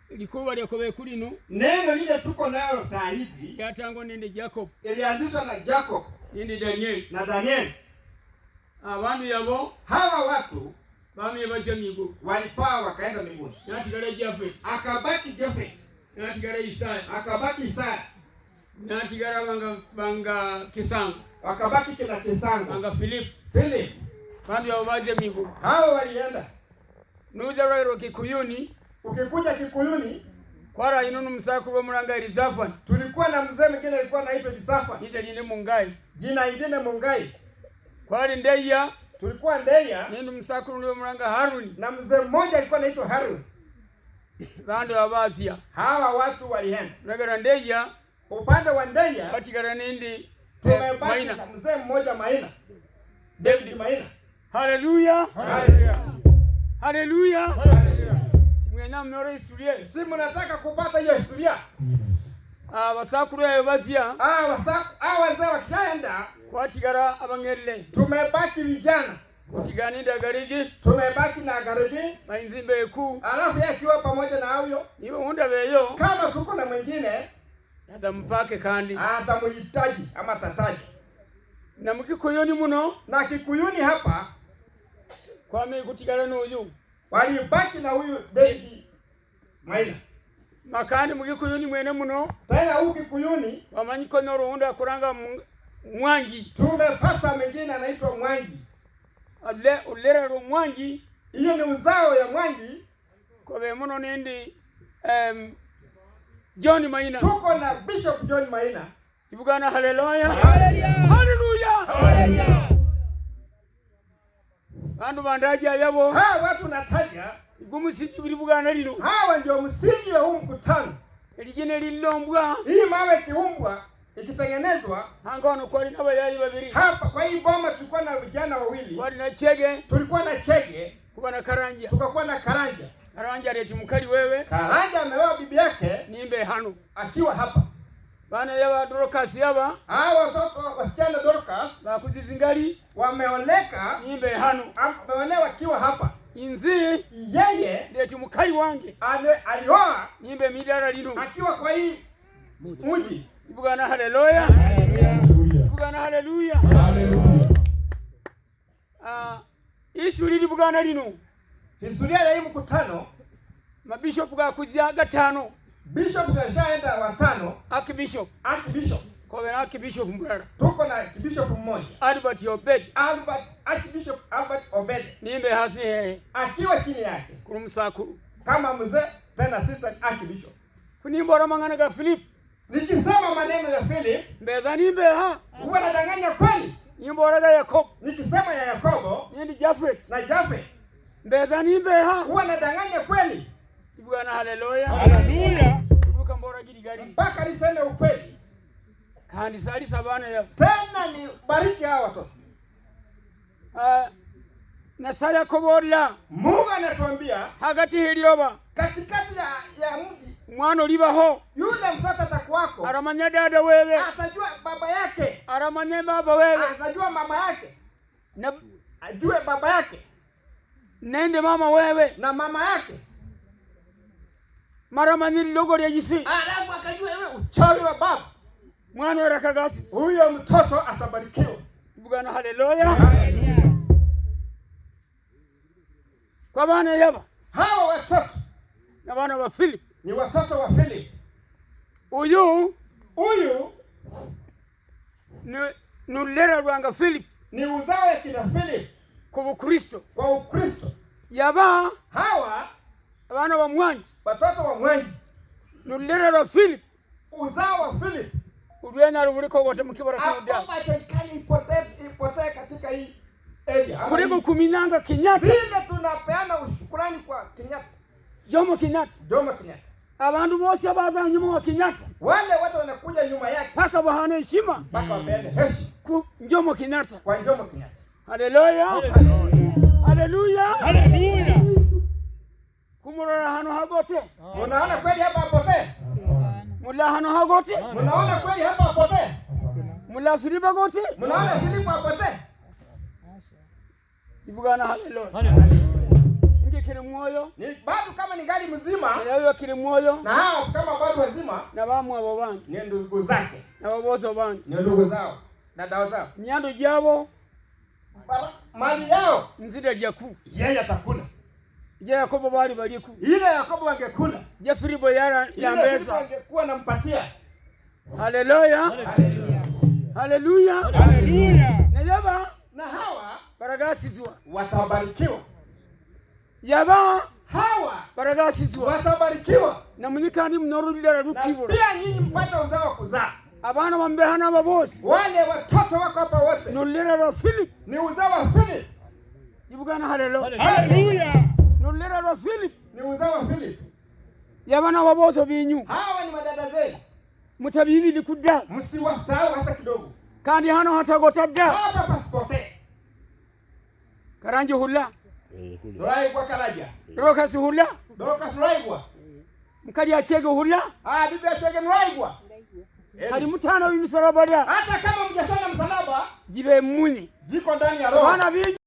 Ilikuwa Yakobo kulino. Neno lile tuko nalo saa hizi yatangwa nende Jacob. Ilianzishwa na Jacob Nende Daniel. Na Daniel. Abantu yabo hawa watu bamye baje migo. Walipaa wakaenda mbinguni. Natigala Jafet. Akabaki Jafet. Natigala Isaya. Akabaki Isaya. Natigala banga Kisango. Akabaki kila Kisango. Banga Philip. Bambi yabo baje migo. Hao walienda. Nuja rero Kikuyuni. Ukikuja Kikuyuni kwara inunu msakuru muranga Elizafan. Tulikuwa na mzee mwingine alikuwa anaitwa Elizafan. Jina lingine Mungai. Jina lingine Mungai. Kwari Ndeya. Tulikuwa Ndeya. Nendo msakuru ndio muranga Haruni. Na mzee mmoja alikuwa anaitwa Haruni. Bando abazia. Hawa watu walienda. Nagara Ndeya. Upande wa Ndeya. Katika nindi. Maina. Na mzee mmoja Maina. David Maina. Hallelujah. Hallelujah. Hallelujah. Mwena mnoro historia. Si mnataka kupata hiyo historia? Basakuru ya bazia. Wazee wakishaenda kwatigara abangelle. Tumebaki vijana. Kutigani da garigi. Tumebaki na garigi. Mainzimbe ku. Alafu yeye akiwa pamoja na huyo. Niwe hunda beyo. Kama tuko na mwingine atampake kandi. Atamuhitaji ama tataji. Na mkikuyuni muno. Na Kikuyuni hapa kwa mimi kutigara no uyu. Walibaki na huyu David Maina. Makani mukikuyuni mwene muno. Tena huyu Kikuyuni wamanyiko noro hunda kuranga Mwangi. Tumepata mwingine anaitwa Mwangi. Ulera ro Mwangi. Hiyo ni uzao ya Mwangi. Kwa be muno nindi John Maina. Tuko na Bishop John Maina. Ibugana hallelujah. Hallelujah. Hallelujah. Hallelujah. Bandu bandaji yabo. Watu nataja. Igumusingi bili Buganda lino. Hawa ndio msingi wa huu mkutano. Eligene lilombwa. Hii mawe kiumbwa ikitengenezwa. Hangono kwali na bayayi babiri. Hapa kwa hii boma tulikuwa na vijana wawili. Kwali na Chege. Tulikuwa na Chege. Kuba na Karanja. Tukakuwa na Karanja. Karanja leti mkali wewe. Karanja ameoa bibi yake. Nimbe hanu. Akiwa hapa. Bana yaba Dorcas yaba. Hawa watoto wasichana Dorcas. Na kuzizingali. Wameoleka. Nimbe hanu. Wameolewa akiwa hapa. Inzi. Yeye. Leti mkali wange. Alioa. Nimbe midara lino. Akiwa kwa hii mji. Ibugana hallelujah. Hallelujah. Ibugana hallelujah. Hallelujah. Ishuri libugana lino. Historia ya hii mkutano. Mabishop ga kujia gatano. Bishop zaenda watano. Archbishops. Kwa na Archbishop Mburara. Tuko na Archbishop mmoja. Archbishop Albert Obed. Nimbe hasi akiwa chini yake. Kurumsakuru. Kama mzee tena assistant Archbishop. Kunimbora mangana ga Philip. Nikisema maneno ya Philip. Mbeza nimbe ha. Huwa nadanganya kweli. Nimbora ga Yakobo. Nikisema ya Yakobo. Nindi Jafet. Na Jafet. Mbeza nimbe ha. Huwa nadanganya kweli. Ibugana hallelujah. Hallelujah. Ibuka mbora gidigari. Mpaka niseme ukweli. Kandi sali sabana ya. Tena ni bariki hawa watoto. Na sala koborla. Mungu anatuambia hagati hiliroba. Katikati ya mji. Mwana libaho. Yule mtoto atakuwako. Aramanya dada wewe. Atajua baba yake. Aramanya baba wewe. Atajua mama yake. Na ajue baba yake. Nende mama wewe. Na mama yake. Maramani logo ya jisi. Alafu akajua wewe uchawi wa baba. Mwana wa rakagasi. Huyo mtoto atabarikiwa. Bugana hallelujah. Kwa bana yaba. Hawa watoto na bana wa Philip. Ni watoto wa Philip. Uyu ni nulera rwanga Philip. Ni uzao ya kina Philip. Kwa Ukristo. Kwa Ukristo. Yaba. Hawa bana wa Mwangi. Watoto wa Mwangi. Nulera rwa Philip. Uzao wa Philip. Uliona ruliko wote mkibara kudia. Hapo atakani ipotee katika hii area. Kuliko kuminanga Kenyatta. Vile tunapeana ushukrani kwa Kenyatta. Jomo Kenyatta. Abantu bose abaza nyuma wa Kenyatta. Wale watu wanakuja nyuma yake. Paka bahana heshima. Paka wapeane heshima. Ku Jomo Kenyatta. Kwa Jomo Kenyatta. Hallelujah. Hallelujah. Hallelujah. Kumurora hano hagote. Unaona kweli hapa hapote? Mula hano hagote. Unaona kweli hapa hapote? Mula Filipa gote. Unaona Filipa hapote? Ibugana hallelujah. ngikiri mwoyo ni bado kama ningali mzima, yayo kiri mwoyo na hao kama bado wazima, na bamu abo bandi ni ndugu zake, na babozo bandi ni ndugu zao na dada zao. Nyando jabo mali yao nzida jaku yeye atakula. Je, Yakobo bali baliku Ile Yakobo angekula, je Filipo yara ya mbeza angekuwa nampatia. Haleluya, haleluya, haleluya. Na hawa baragasizwa watabarikiwa. Yaba hawa baragasizwa watabarikiwa. Na munyikandi mnorulira rukiburo. Na pia nyinyi mpata uzao kuzaa. Abana bambehana babosi. Wale watoto wako hapa wote. Nulira wa Philip. Ni uzao wa Philip. Nibugana haleluya. Haleluya. Nulira wa Philip. Ni uzao wa Philip. Yabana baboso binyu. Hawa ni madada zenu. Mutabibi likuda. Msiwasahau hata kidogo. Kandi hano hata gotadda. Hapa pasipote. Karanji hula. Dorai kwa karaja. Rokas hula. Dokas raigwa. Mkadi achege hula. Bibi achege raigwa. Hadi mutano wimisalaba da. Hata kama mjasana msalaba, jibe muni. Jiko ndani ya roho. Bana